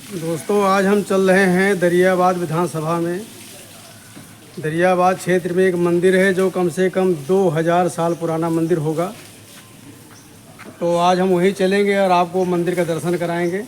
दोस्तों, आज हम चल रहे हैं दरियाबाद विधानसभा में। दरियाबाद क्षेत्र में एक मंदिर है जो कम से कम 2000 साल पुराना मंदिर होगा। तो आज हम वहीं चलेंगे और आपको मंदिर का दर्शन कराएंगे।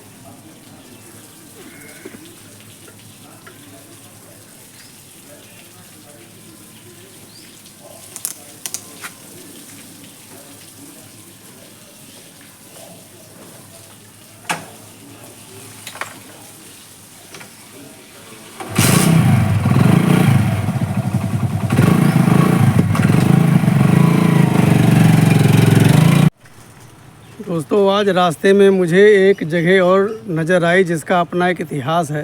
दोस्तों, आज रास्ते में मुझे एक जगह और नज़र आई जिसका अपना एक इतिहास है।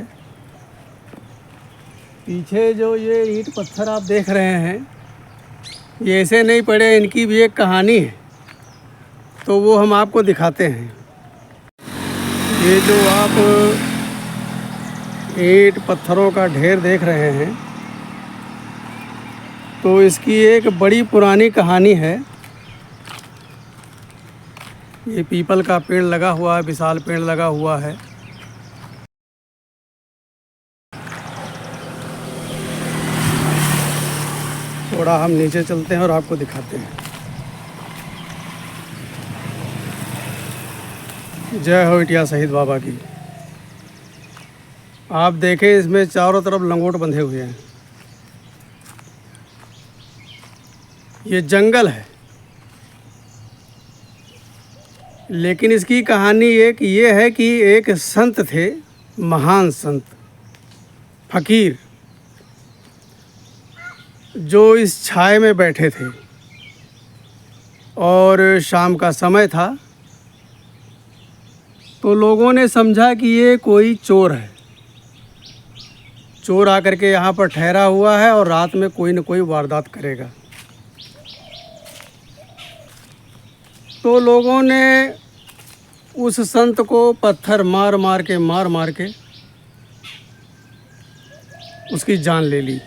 पीछे जो ये ईंट पत्थर आप देख रहे हैं, ये ऐसे नहीं पड़े, इनकी भी एक कहानी है। तो वो हम आपको दिखाते हैं। ये जो आप ईंट पत्थरों का ढेर देख रहे हैं, तो इसकी एक बड़ी पुरानी कहानी है। ये पीपल का पेड़ लगा हुआ है, विशाल पेड़ लगा हुआ है। थोड़ा हम नीचे चलते हैं और आपको दिखाते हैं। जय हो इटिया शहीद बाबा की। आप देखें, इसमें चारों तरफ लंगोट बंधे हुए हैं। ये जंगल है, लेकिन इसकी कहानी एक ये है कि एक संत थे, महान संत फकीर, जो इस छाए में बैठे थे। और शाम का समय था, तो लोगों ने समझा कि ये कोई चोर है। चोर आकर के यहाँ पर ठहरा हुआ है और रात में कोई न कोई वारदात करेगा। तो लोगों ने उस संत को पत्थर मार मार के उसकी जान ले ली।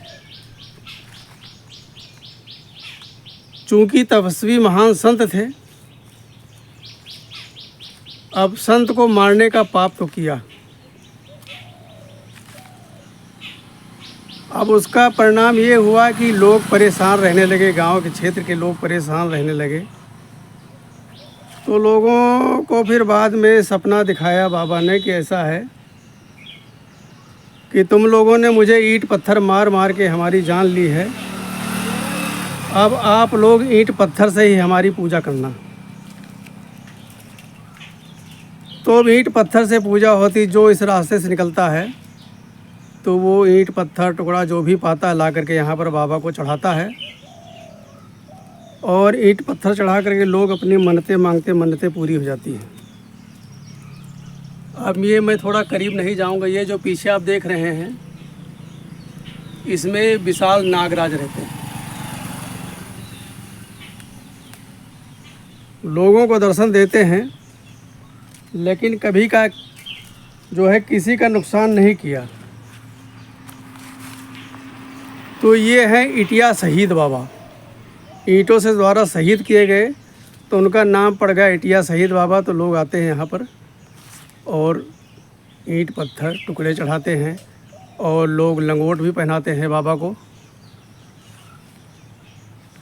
चूँकि तपस्वी महान संत थे, अब संत को मारने का पाप तो किया। अब उसका परिणाम ये हुआ कि लोग परेशान रहने लगे, गांव के क्षेत्र के लोग परेशान रहने लगे। तो लोगों को फिर बाद में सपना दिखाया बाबा ने कि ऐसा है कि तुम लोगों ने मुझे ईंट पत्थर मार मार के हमारी जान ली है, अब आप लोग ईंट पत्थर से ही हमारी पूजा करना। तो अब ईंट पत्थर से पूजा होती, जो इस रास्ते से निकलता है तो वो ईंट पत्थर टुकड़ा जो भी पाता है ला करके यहाँ पर बाबा को चढ़ाता है। और ईंट पत्थर चढ़ा करके लोग अपनी मन्नतें मांगते, मन्नतें पूरी हो जाती हैं। अब ये मैं थोड़ा करीब नहीं जाऊंगा। ये जो पीछे आप देख रहे हैं, इसमें विशाल नागराज रहते हैं। लोगों को दर्शन देते हैं, लेकिन कभी का जो है किसी का नुकसान नहीं किया। तो ये हैं इटिया शहीद बाबा। ईंटों से द्वारा शहीद किए गए, तो उनका नाम पड़ गया इटिया शहीद बाबा। तो लोग आते हैं यहाँ पर और ईंट पत्थर टुकड़े चढ़ाते हैं, और लोग लंगोट भी पहनाते हैं बाबा को।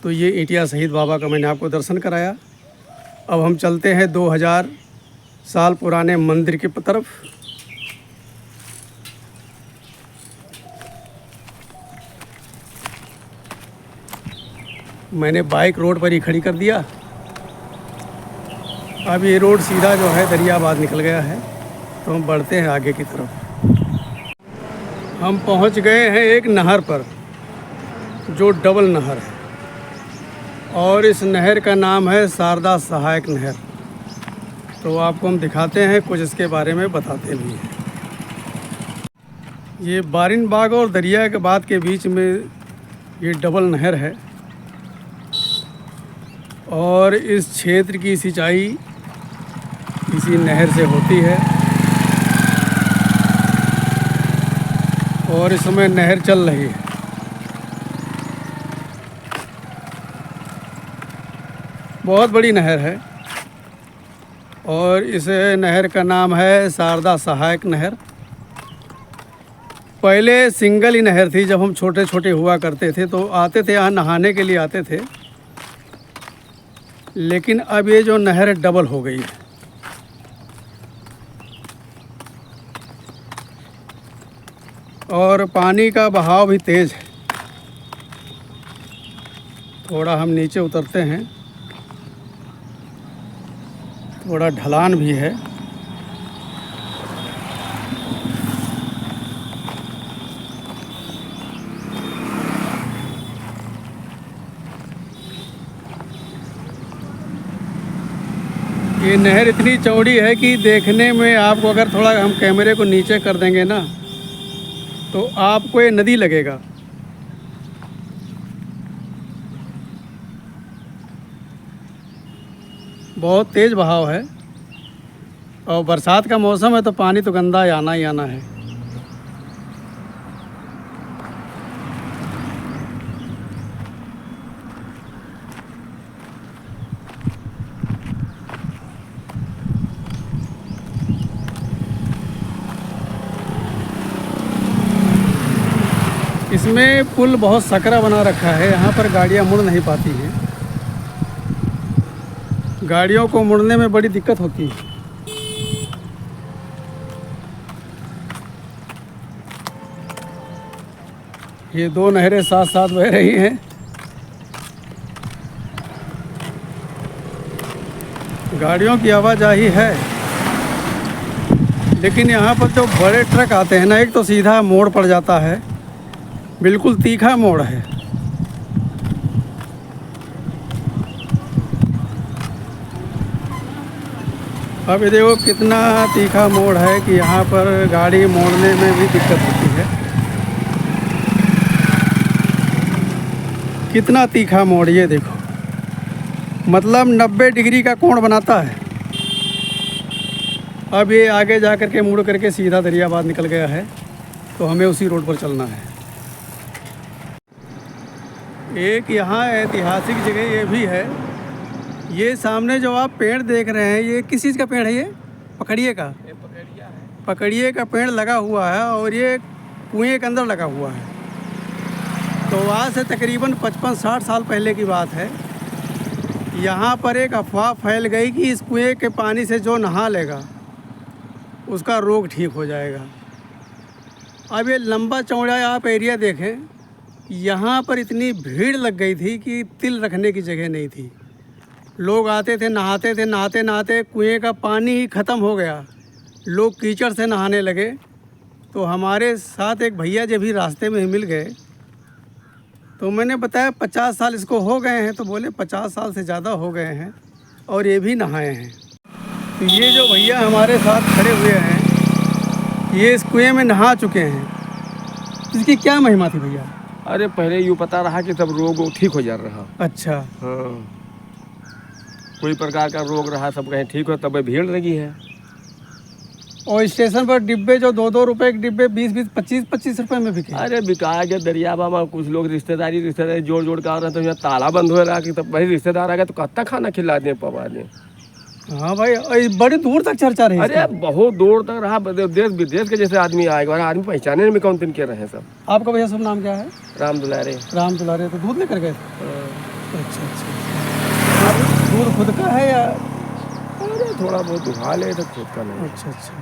तो ये इटिया शहीद बाबा का मैंने आपको दर्शन कराया। अब हम चलते हैं 2000 साल पुराने मंदिर की तरफ। मैंने बाइक रोड पर ही खड़ी कर दिया। अब ये रोड सीधा जो है दरियाबाद निकल गया है। तो हम बढ़ते हैं आगे की तरफ। हम पहुंच गए हैं एक नहर पर, जो डबल नहर है, और इस नहर का नाम है शारदा सहायक नहर। तो आपको हम दिखाते हैं, कुछ इसके बारे में बताते भी हैं। ये बारिन बाग और दरियाबाद के बीच में ये डबल नहर है, और इस क्षेत्र की सिंचाई इसी नहर से होती है। और इस समय नहर चल रही है। बहुत बड़ी नहर है, और इस नहर का नाम है शारदा सहायक नहर। पहले सिंगल ही नहर थी, जब हम छोटे छोटे हुआ करते थे तो आते थे यहाँ नहाने के लिए आते थे। लेकिन अब ये जो नहर है डबल हो गई है। और पानी का बहाव भी तेज़ है। थोड़ा हम नीचे उतरते हैं, थोड़ा ढलान भी है। ये नहर इतनी चौड़ी है कि देखने में आपको, अगर थोड़ा हम कैमरे को नीचे कर देंगे ना, तो आपको ये नदी लगेगा। बहुत तेज़ बहाव है और बरसात का मौसम है तो पानी तो गंदा आना ही आना है। इसमें पुल बहुत सकरा बना रखा है, यहाँ पर गाड़ियाँ मुड़ नहीं पाती हैं। गाड़ियों को मुड़ने में बड़ी दिक्कत होती है। ये दो नहरें साथ साथ बह रही हैं। गाड़ियों की आवाजाही है, लेकिन यहाँ पर जो बड़े ट्रक आते हैं ना, एक तो सीधा मोड़ पड़ जाता है, बिल्कुल तीखा मोड़ है। अब ये देखो कितना तीखा मोड़ है कि यहाँ पर गाड़ी मोड़ने में भी दिक्कत होती है। कितना तीखा मोड़, ये देखो, मतलब 90 डिग्री का कोण बनाता है। अब ये आगे जा कर के मुड़ करके सीधा दरियाबाद निकल गया है, तो हमें उसी रोड पर चलना है। एक यहाँ ऐतिहासिक जगह ये भी है। ये सामने जो आप पेड़ देख रहे हैं, ये किस चीज़ का पेड़ है? ये पकड़िए का, ये पकड़िया है। पकड़िए का पेड़ लगा हुआ है और ये कुएं के अंदर लगा हुआ है। तो आज से तकरीबन 55-60 साल पहले की बात है। यहाँ पर एक अफवाह फैल गई कि इस कुएं के पानी से जो नहा लेगा उसका रोग ठीक हो जाएगा। अब ये लंबा चौड़ा आप एरिया देखें, यहाँ पर इतनी भीड़ लग गई थी कि तिल रखने की जगह नहीं थी। लोग आते थे, नहाते थे, नहाते नहाते कुएं का पानी ही ख़त्म हो गया। लोग कीचड़ से नहाने लगे। तो हमारे साथ एक भैया जब भी रास्ते में ही मिल गए, तो मैंने बताया 50 साल इसको हो गए हैं। तो बोले 50 साल से ज़्यादा हो गए हैं और ये भी नहाए हैं। तो ये जो भैया हमारे साथ खड़े हुए हैं, ये इस कुएं में नहा चुके हैं। इसकी क्या महिमा थी भैया? अरे पहले यूँ पता रहा कि सब रोग ठीक हो जा रहा। अच्छा। हाँ, कोई प्रकार का रोग रहा, सब कहीं ठीक हो, तब भीड़ लगी है। और स्टेशन पर डिब्बे जो 2-2 रुपए के डिब्बे 20-20, 25-25 रुपए में बिके। अरे बिका गया दरियाबा में। कुछ लोग रिश्तेदारी जोड़ जोड़ के आ रहे हैं, तो यहाँ ताला बंद हो रहा कि तब वही रिश्तेदार आ गए तो कत्ता खाना खिला दें, पवा दें। हाँ भाई, बड़ी दूर तक चर्चा रही। अरे बहुत दूर तक रहा, देश विदेश के जैसे आदमी आएगा, आदमी पहचाने में कौन दिन के रहे सब। आपका भैया शुभ नाम क्या है? राम दुलारे। राम दुलारे। तो दूध लेकर गए थे? अच्छा अच्छा। दूध खुद का है या? अरे थोड़ा बहुत दुहा ले, तो खुद का नहीं। अच्छा अच्छा।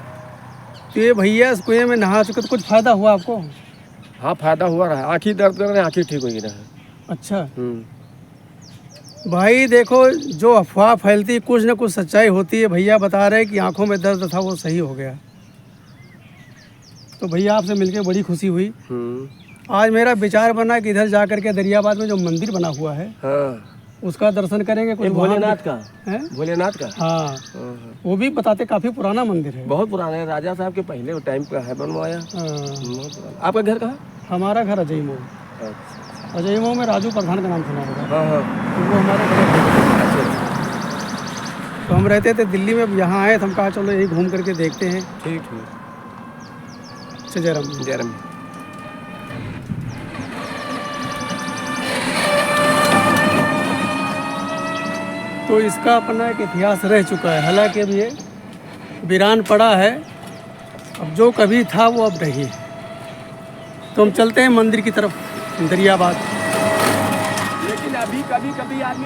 तो ये भैया इस कुएं में नहा चुके, तो कुछ फ़ायदा हुआ आपको? हाँ फायदा हुआ रहा। आँखी दर्द कर रहे, आँखी ठीक हो गई रहा। अच्छा भाई देखो, जो अफवाह फैलती कुछ न कुछ सच्चाई होती है। भैया बता रहे कि आंखों में दर्द था वो सही हो गया। तो भैया आपसे मिलकर बड़ी खुशी हुई। आज मेरा विचार बना कि इधर जा करके दरियाबाद में जो मंदिर बना हुआ है, हाँ, उसका दर्शन करेंगे। कुछ भोलेनाथ का है? भोलेनाथ का, हाँ। वो भी बताते काफ़ी पुराना मंदिर है। बहुत पुराना है, राजा साहब के पहले टाइम का है बनवाया। आपका घर कहाँ? हमारा घर अजय मऊ। अजय मऊ में राजू प्रधान का नाम सुना होगा। हाँ हाँ। तो वो हमारे घर। तो हम रहते थे दिल्ली में, यहाँ आए तो हम कहा चलो यही घूम करके देखते हैं। ठीक है। अच्छा, जयराम जयराम। तो इसका अपना एक इतिहास रह चुका है। हालांकि अब ये वीरान पड़ा है, अब जो कभी था वो अब नहीं है। तो हम चलते हैं मंदिर की तरफ, दरियाबाद। लेकिन अभी कभी कभी आदमी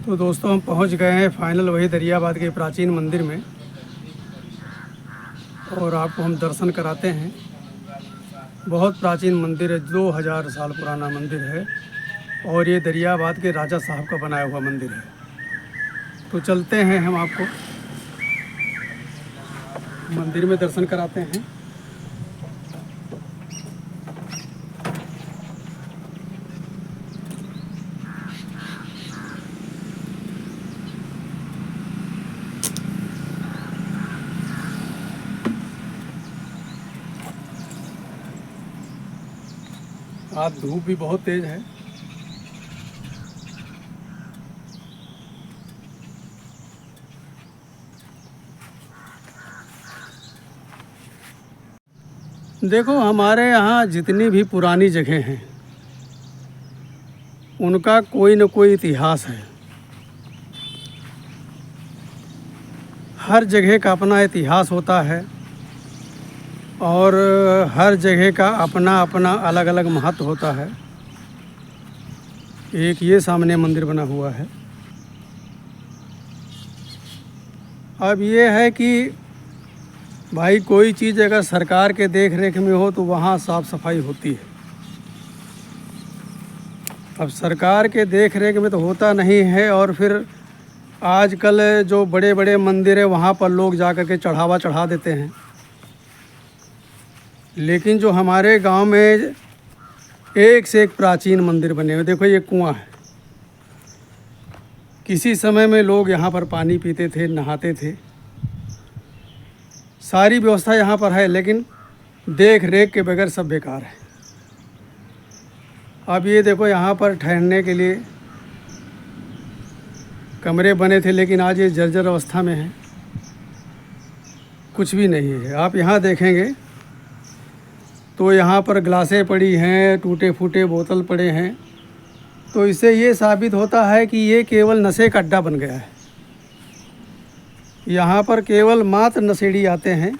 तो दोस्तों हम पहुंच गए हैं फाइनल वही दरियाबाद के प्राचीन मंदिर में, और आपको हम दर्शन कराते हैं। बहुत प्राचीन मंदिर है, 2000 साल पुराना मंदिर है, और ये दरियाबाद के राजा साहब का बनाया हुआ मंदिर है। तो चलते हैं, हम आपको मंदिर में दर्शन कराते हैं। आज धूप भी बहुत तेज है। देखो, हमारे यहाँ जितनी भी पुरानी जगह हैं उनका कोई न कोई इतिहास है। हर जगह का अपना इतिहास होता है, और हर जगह का अपना अपना अलग अलग महत्व होता है। एक ये सामने मंदिर बना हुआ है। अब ये है कि भाई, कोई चीज़ अगर सरकार के देख रेख में हो तो वहाँ साफ़ सफाई होती है। अब सरकार के देख रेख में तो होता नहीं है, और फिर आजकल जो बड़े बड़े मंदिर है वहाँ पर लोग जा कर के चढ़ावा चढ़ा देते हैं। लेकिन जो हमारे गांव में एक से एक प्राचीन मंदिर बने हुए, देखो ये कुआं है। किसी समय में लोग यहाँ पर पानी पीते थे, नहाते थे, सारी व्यवस्था यहाँ पर है, लेकिन देख रेख के बगैर सब बेकार है। अब ये देखो, यहाँ पर ठहरने के लिए कमरे बने थे, लेकिन आज ये जर्जर अवस्था में है, कुछ भी नहीं है। आप यहाँ देखेंगे तो यहाँ पर ग्लासें पड़ी हैं, टूटे फूटे बोतल पड़े हैं। तो इससे ये साबित होता है कि ये केवल नशे का अड्डा बन गया है। यहाँ पर केवल मात्र नशेड़ी आते हैं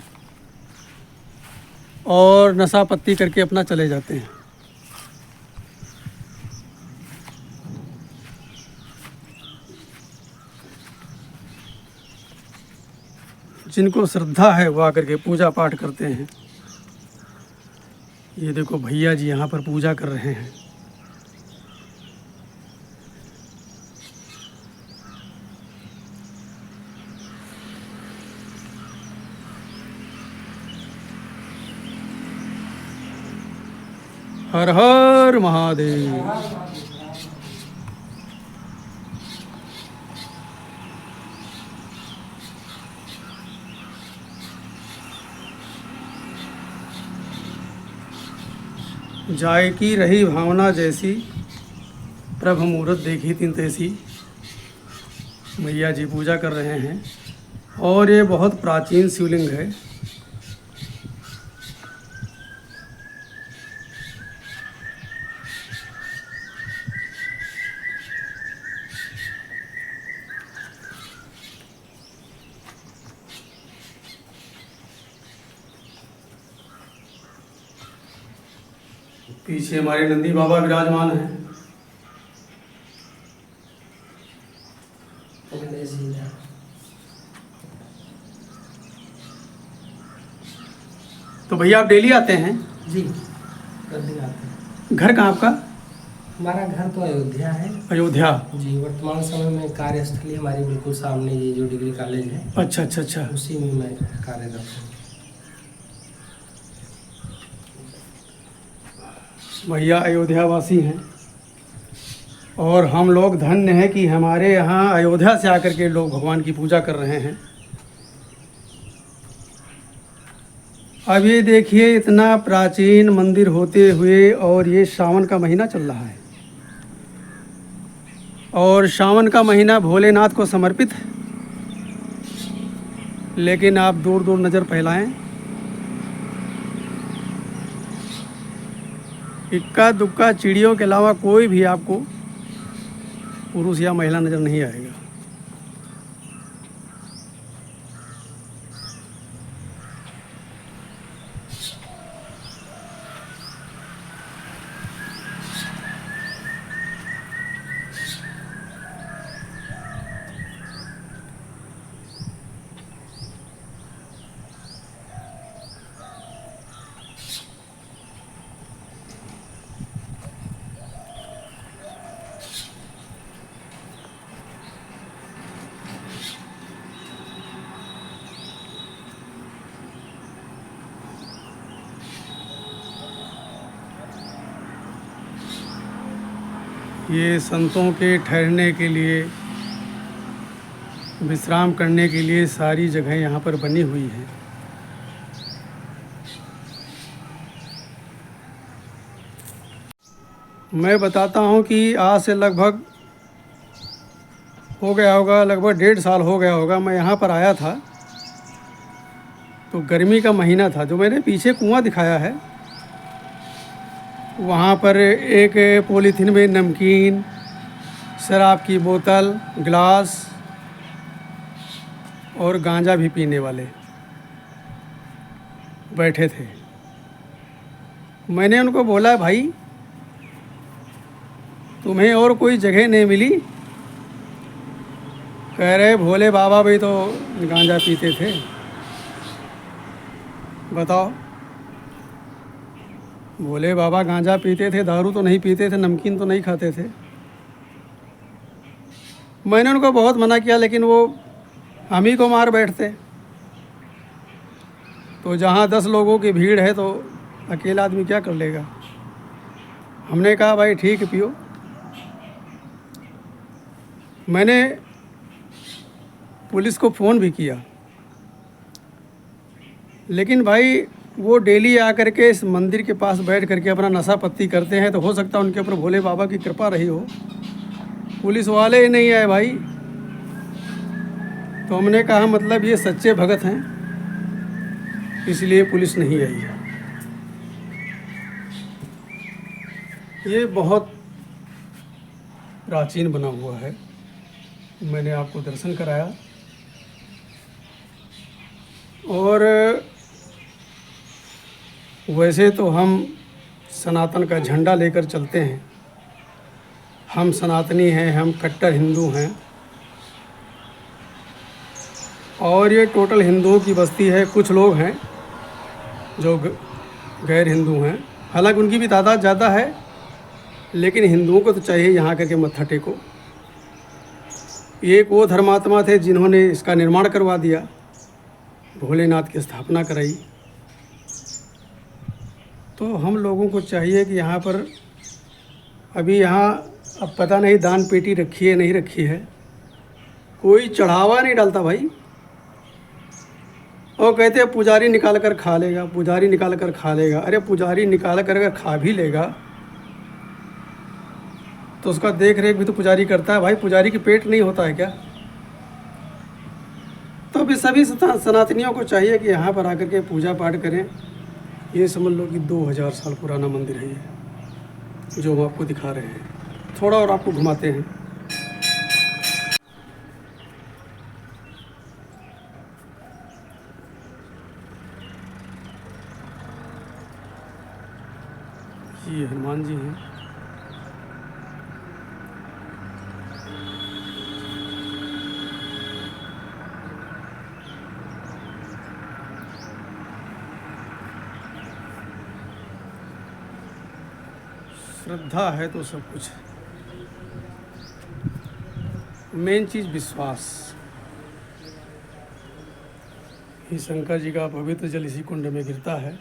और नशा पत्ती करके अपना चले जाते हैं। जिनको श्रद्धा है वो आकर के पूजा पाठ करते हैं। ये देखो भैया जी यहाँ पर पूजा कर रहे हैं। हर हर महादेव। जायकी रही भावना जैसी, प्रभु मूरत देखी तिन तैसी। भैया जी पूजा कर रहे हैं, और ये बहुत प्राचीन शिवलिंग है। पीछे हमारे नंदी बाबा विराजमान हैं। तो भैया आप डेली आते हैं? जी, प्रतिदिन आते हैं। घर कहाँ आपका? हमारा घर तो अयोध्या है। अयोध्या? जी, वर्तमान समय में कार्यस्थली हमारी बिल्कुल सामने ये जो डिग्री कॉलेज है, अच्छा अच्छा अच्छा। उसी में मैं कार्यरत हूँ। भैया अयोध्या वासी हैं, और हम लोग धन्य हैं कि हमारे यहाँ अयोध्या से आकर के लोग भगवान की पूजा कर रहे हैं। अब ये देखिए, इतना प्राचीन मंदिर होते हुए, और ये सावन का महीना चल रहा है, और सावन का महीना भोलेनाथ को समर्पित है। लेकिन आप दूर दूर नज़र फैलाएं इक्का दुक्का चिड़ियों के अलावा कोई भी आपको पुरुष या महिला नज़र नहीं आएगा। ये संतों के ठहरने के लिए, विश्राम करने के लिए सारी जगह यहाँ पर बनी हुई है। मैं बताता हूँ कि आज से लगभग हो गया होगा, लगभग 1.5 साल हो गया होगा, मैं यहाँ पर आया था। तो गर्मी का महीना था। जो मैंने पीछे कुआं दिखाया है, वहाँ पर एक पॉलीथीन में नमकीन, शराब की बोतल, गिलास और गांजा भी पीने वाले बैठे थे। मैंने उनको बोला, भाई तुम्हें और कोई जगह नहीं मिली? कह रहे भोले बाबा भी तो गांजा पीते थे। बताओ, भोले बाबा गांजा पीते थे, दारू तो नहीं पीते थे, नमकीन तो नहीं खाते थे। मैंने उनको बहुत मना किया, लेकिन वो हम ही को मार बैठते। तो जहाँ 10 लोगों की भीड़ है तो अकेला आदमी क्या कर लेगा। हमने कहा भाई ठीक है, पियो। मैंने पुलिस को फ़ोन भी किया, लेकिन भाई वो डेली आकर के इस मंदिर के पास बैठ करके अपना नशा पत्ती करते हैं, तो हो सकता है उनके ऊपर भोले बाबा की कृपा रही हो। पुलिस वाले ही नहीं आए भाई। तो हमने कहा मतलब ये सच्चे भगत हैं, इसलिए पुलिस नहीं आई है। ये बहुत प्राचीन बना हुआ है। मैंने आपको दर्शन कराया। और वैसे तो हम सनातन का झंडा लेकर चलते हैं। हम सनातनी हैं, हम कट्टर हिंदू हैं। और ये टोटल हिंदुओं की बस्ती है। कुछ लोग हैं जो गैर हिंदू हैं, हालांकि उनकी भी तादाद ज़्यादा है, लेकिन हिंदुओं को तो चाहिए यहाँ करके मत्था टेको। एक वो धर्मात्मा थे जिन्होंने इसका निर्माण करवा दिया, भोलेनाथ की स्थापना कराई। तो हम लोगों को चाहिए कि यहाँ पर अभी यहाँ अब पता नहीं दान पेटी रखी है नहीं रखी है, कोई चढ़ावा नहीं डालता भाई। और कहते हैं पुजारी निकाल कर खा लेगा, पुजारी निकाल कर खा लेगा। अरे पुजारी निकाल कर अगर खा भी लेगा तो उसका देख रेख भी तो पुजारी करता है भाई। पुजारी की पेट नहीं होता है क्या? तो अभी सभी सनातनियों को चाहिए कि यहाँ पर आकर के पूजा पाठ करें। ये समझ लो कि 2000 साल पुराना मंदिर है ये, जो हम आपको दिखा रहे हैं। थोड़ा और आपको घुमाते हैं। ये हनुमान जी हैं। श्रद्धा है तो सब कुछ है। मेन चीज़ विश्वास। ये शंकर जी का पवित्र जल इसी कुंड में गिरता है।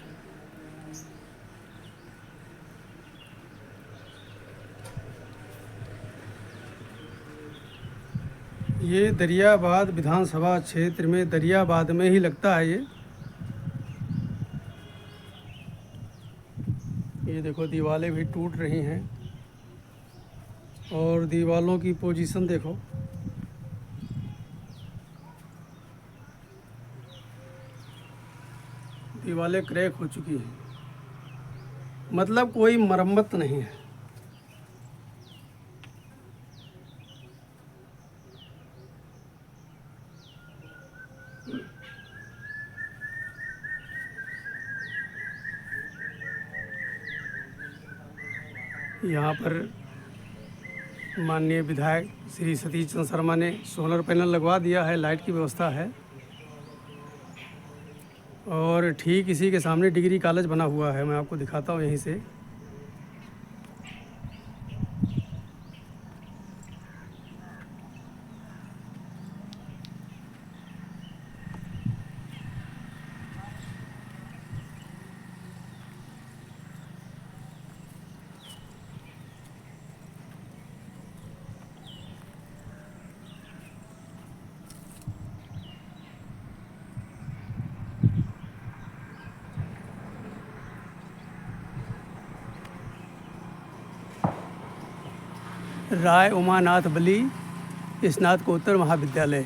ये दरियाबाद विधानसभा क्षेत्र में, दरियाबाद में ही लगता है ये देखो दीवारें भी टूट रही हैं और दीवारों की पोजीशन देखो। दीवारें क्रैक हो चुकी हैं। मतलब कोई मरम्मत नहीं है। यहाँ पर माननीय विधायक श्री सतीश चंद्र शर्मा ने सोलर पैनल लगवा दिया है, लाइट की व्यवस्था है। और ठीक इसी के सामने डिग्री कॉलेज बना हुआ है, मैं आपको दिखाता हूँ यहीं से। राय उमानाथ बली स्नातकोत्तर महाविद्यालय।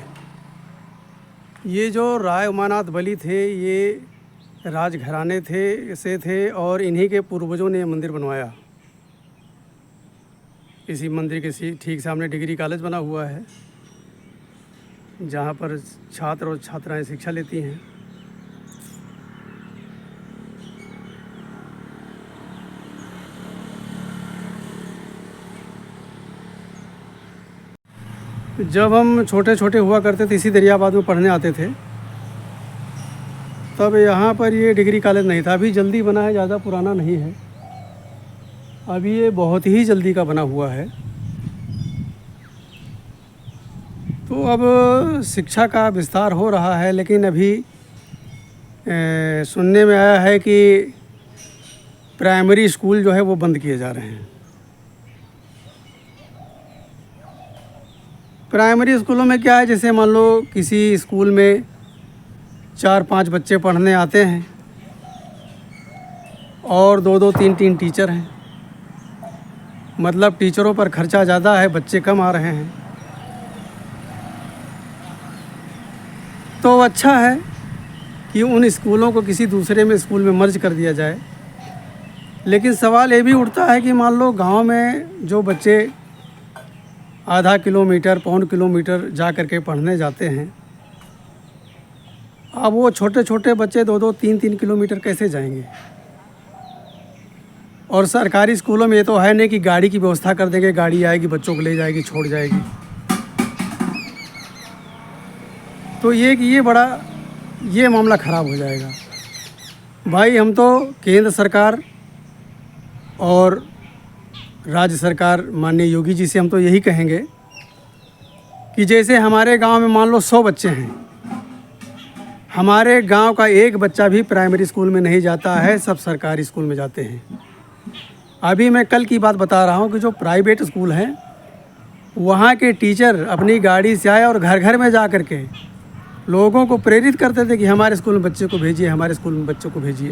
ये जो राय उमानाथ बली थे ये राजघराने थे और इन्हीं के पूर्वजों ने मंदिर बनवाया। इसी मंदिर के ठीक सामने डिग्री कॉलेज बना हुआ है, जहाँ पर छात्र और छात्राएं शिक्षा लेती हैं। जब हम छोटे छोटे हुआ करते थे, इसी दरियाबाद में पढ़ने आते थे, तब यहाँ पर ये डिग्री कॉलेज नहीं था। अभी जल्दी बना है, ज़्यादा पुराना नहीं है। अभी ये बहुत ही जल्दी का बना हुआ है। तो अब शिक्षा का विस्तार हो रहा है, लेकिन अभी सुनने में आया है कि प्राइमरी स्कूल जो है वो बंद किए जा रहे हैं। प्राइमरी स्कूलों में क्या है, जैसे मान लो किसी स्कूल में 4-5 बच्चे पढ़ने आते हैं और 2-2, 3-3 टीचर हैं। मतलब टीचरों पर खर्चा ज़्यादा है, बच्चे कम आ रहे हैं। तो अच्छा है कि उन स्कूलों को किसी दूसरे में स्कूल में मर्ज कर दिया जाए। लेकिन सवाल ये भी उठता है कि मान लो गांव में जो बच्चे आधा किलोमीटर, पौन किलोमीटर जा कर के पढ़ने जाते हैं, अब वो छोटे छोटे बच्चे 2-2, 3-3 किलोमीटर कैसे जाएंगे। और सरकारी स्कूलों में ये तो है नहीं कि गाड़ी की व्यवस्था कर देंगे, गाड़ी आएगी, बच्चों को ले जाएगी, छोड़ जाएगी। तो ये मामला ख़राब हो जाएगा। भाई हम तो केंद्र सरकार और राज्य सरकार माननीय योगी जी से हम तो यही कहेंगे कि जैसे हमारे गांव में मान लो 100 बच्चे हैं, हमारे गांव का एक बच्चा भी प्राइमरी स्कूल में नहीं जाता है, सब सरकारी स्कूल में जाते हैं। अभी मैं कल की बात बता रहा हूं कि जो प्राइवेट स्कूल हैं वहां के टीचर अपनी गाड़ी से आए और घर घर में जा कर के लोगों को प्रेरित करते थे कि हमारे स्कूल में बच्चे को भेजिए, हमारे स्कूल में बच्चों को भेजिए।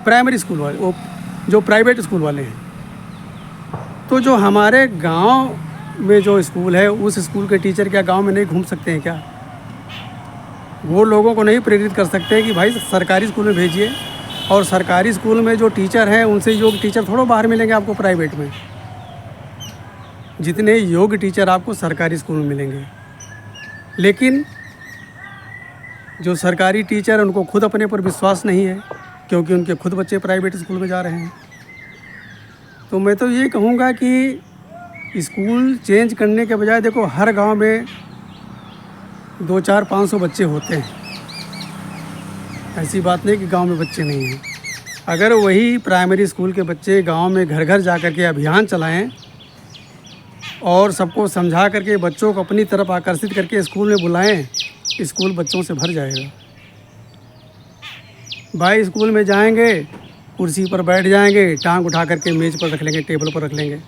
प्राइमरी स्कूल वाले, वो जो प्राइवेट स्कूल वाले हैं। तो जो हमारे गांव में जो स्कूल है, उस स्कूल के टीचर क्या गांव में नहीं घूम सकते हैं क्या? वो लोगों को नहीं प्रेरित कर सकते कि भाई सरकारी स्कूल में भेजिए। और सरकारी स्कूल में जो टीचर हैं उनसे योग्य टीचर थोड़ा बाहर मिलेंगे आपको प्राइवेट में। जितने योग्य टीचर आपको सरकारी स्कूल में मिलेंगे। लेकिन जो सरकारी टीचर उनको खुद अपने पर विश्वास नहीं है, क्योंकि उनके खुद बच्चे प्राइवेट स्कूल में जा रहे हैं। तो मैं तो ये कहूँगा कि स्कूल चेंज करने के बजाय देखो हर गांव में 200-400-500 बच्चे होते हैं। ऐसी बात नहीं कि गांव में बच्चे नहीं हैं। अगर वही प्राइमरी स्कूल के बच्चे गांव में घर घर जा कर के अभियान चलाएं और सबको समझा करके बच्चों को अपनी तरफ आकर्षित करके स्कूल में बुलाएं, स्कूल बच्चों से भर जाएगा। भाई स्कूल में जाएंगे, कुर्सी पर बैठ जाएंगे, टांग उठा करके मेज़ पर रख लेंगे, टेबल पर रख लेंगे,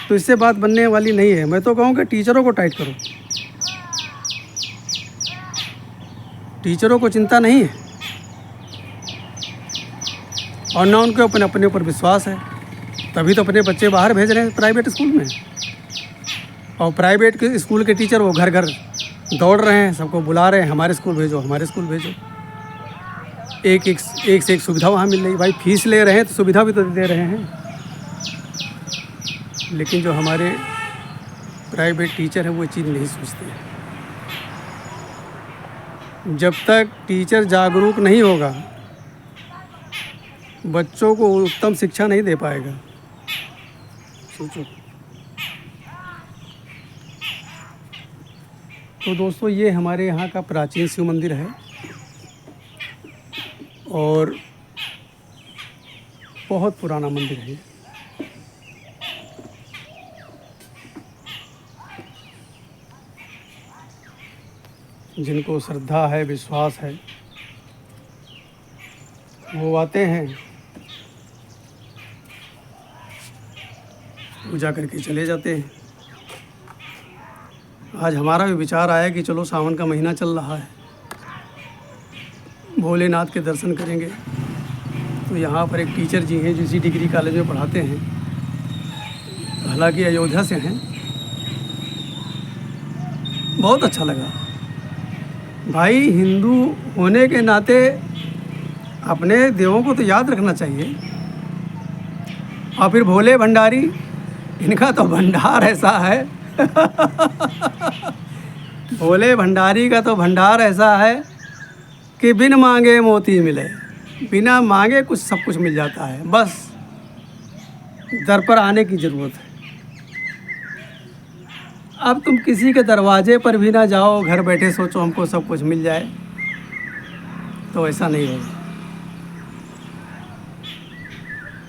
तो इससे बात बनने वाली नहीं है। मैं तो कहूँगा टीचरों को टाइट करो। टीचरों को चिंता नहीं है और ना उनको अपने ऊपर विश्वास है, तभी तो अपने बच्चे बाहर भेज रहे हैं प्राइवेट स्कूल में। और प्राइवेट के स्कूल के टीचर वो घर घर दौड़ रहे हैं, सबको बुला रहे हैं, हमारे स्कूल भेजो, हमारे स्कूल भेजो। एक से एक सुविधा वहाँ मिल रही। भाई फीस ले रहे हैं तो सुविधा भी तो दे रहे हैं। लेकिन जो हमारे प्राइवेट टीचर हैं वो चीज़ नहीं सोचते हैं। जब तक टीचर जागरूक नहीं होगा, बच्चों को उत्तम शिक्षा नहीं दे पाएगा। सोचो। तो दोस्तों, ये हमारे यहाँ का प्राचीन शिव मंदिर है और बहुत पुराना मंदिर है। जिनको श्रद्धा है, विश्वास है, वो आते हैं, पूजा करके चले जाते हैं। आज हमारा भी विचार आया कि चलो सावन का महीना चल रहा है, भोलेनाथ के दर्शन करेंगे। तो यहाँ पर एक टीचर जी हैं जो इसी डिग्री कॉलेज में पढ़ाते हैं, हालांकि अयोध्या से हैं। बहुत अच्छा लगा। भाई हिंदू होने के नाते अपने देवों को तो याद रखना चाहिए। और फिर भोले भंडारी, इनका तो भंडार ऐसा है भोले भंडारी का तो भंडार ऐसा है कि बिन मांगे मोती मिले, बिना मांगे कुछ सब कुछ मिल जाता है। बस दर पर आने की ज़रूरत है। अब तुम किसी के दरवाजे पर भी ना जाओ, घर बैठे सोचो हमको सब कुछ मिल जाए, तो ऐसा नहीं होगा।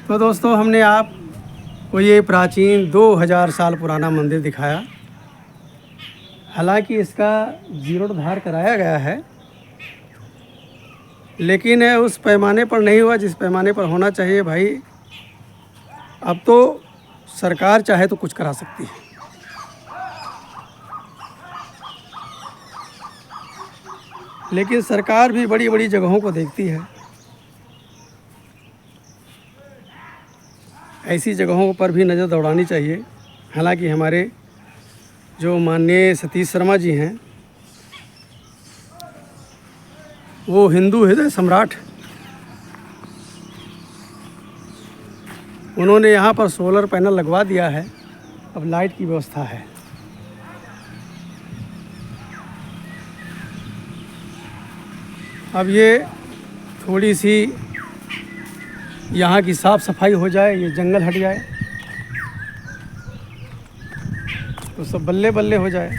तो दोस्तों, हमने आपको ये प्राचीन 2000 साल पुराना मंदिर दिखाया। हालांकि इसका जीर्णोद्धार कराया गया है, लेकिन उस पैमाने पर नहीं हुआ जिस पैमाने पर होना चाहिए। भाई अब तो सरकार चाहे तो कुछ करा सकती है। लेकिन सरकार भी बड़ी बड़ी जगहों को देखती है। ऐसी जगहों पर भी नज़र दौड़ानी चाहिए। हालांकि हमारे जो माननीय सतीश शर्मा जी हैं, वो हिंदू हृदय सम्राट, उन्होंने यहाँ पर सोलर पैनल लगवा दिया है। अब लाइट की व्यवस्था है। अब ये थोड़ी सी यहाँ की साफ़ सफाई हो जाए, ये जंगल हट जाए, तो सब बल्ले बल्ले हो जाए।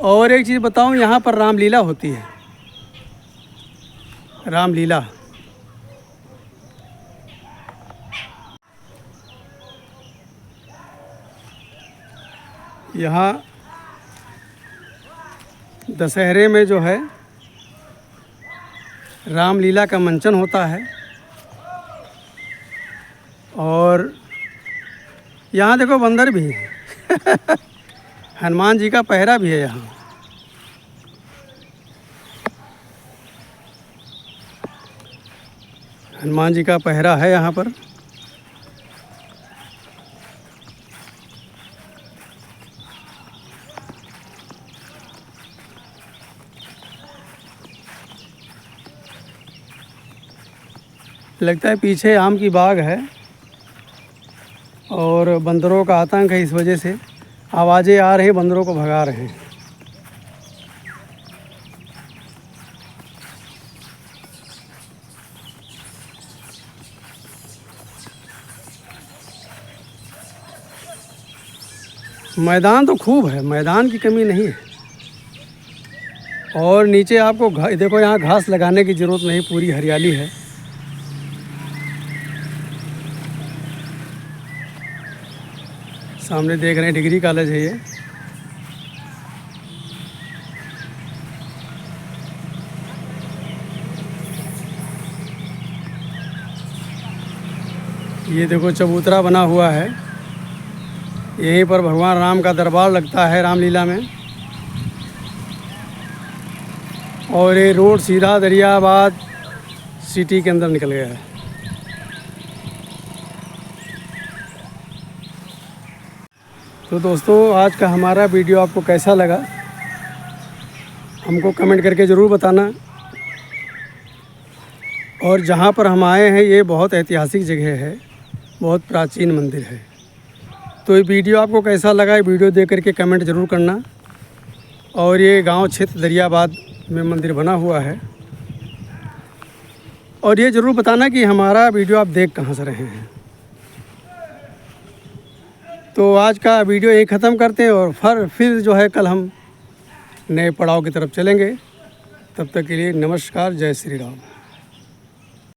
और एक चीज़ बताऊँ, यहाँ पर रामलीला होती है। रामलीला यहाँ दशहरे में जो है रामलीला का मंचन होता है। और यहाँ देखो बंदर भी है हनुमान जी का पहरा भी है यहाँ। हनुमान जी का पहरा है यहाँ पर। लगता है पीछे आम की बाग है और बंदरों का आतंक है, इस वजह से आवाज़ें आ रही हैं, बंदरों को भगा रहे हैं। मैदान तो खूब है, मैदान की कमी नहीं है। और नीचे आपको देखो, यहाँ घास लगाने की ज़रूरत नहीं, पूरी हरियाली है। सामने देख रहे हैं डिग्री कॉलेज है ये देखो चबूतरा बना हुआ है। यहीं पर भगवान राम का दरबार लगता है रामलीला में। और ये रोड सीधा दरियाबाद सिटी के अंदर निकल गया है। तो दोस्तों, आज का हमारा वीडियो आपको कैसा लगा, हमको कमेंट करके ज़रूर बताना। और जहाँ पर हम आए हैं ये बहुत ऐतिहासिक जगह है, बहुत प्राचीन मंदिर है। तो ये वीडियो आपको कैसा लगा, ये वीडियो देख करके कमेंट ज़रूर करना। और ये गांव क्षेत्र दरियाबाद में मंदिर बना हुआ है। और ये ज़रूर बताना कि हमारा वीडियो आप देख कहाँ से रहे हैं। तो आज का वीडियो यही ख़त्म करते हैं और फिर जो है कल हम नए पड़ाव की तरफ चलेंगे। तब तक के लिए नमस्कार, जय श्री राम।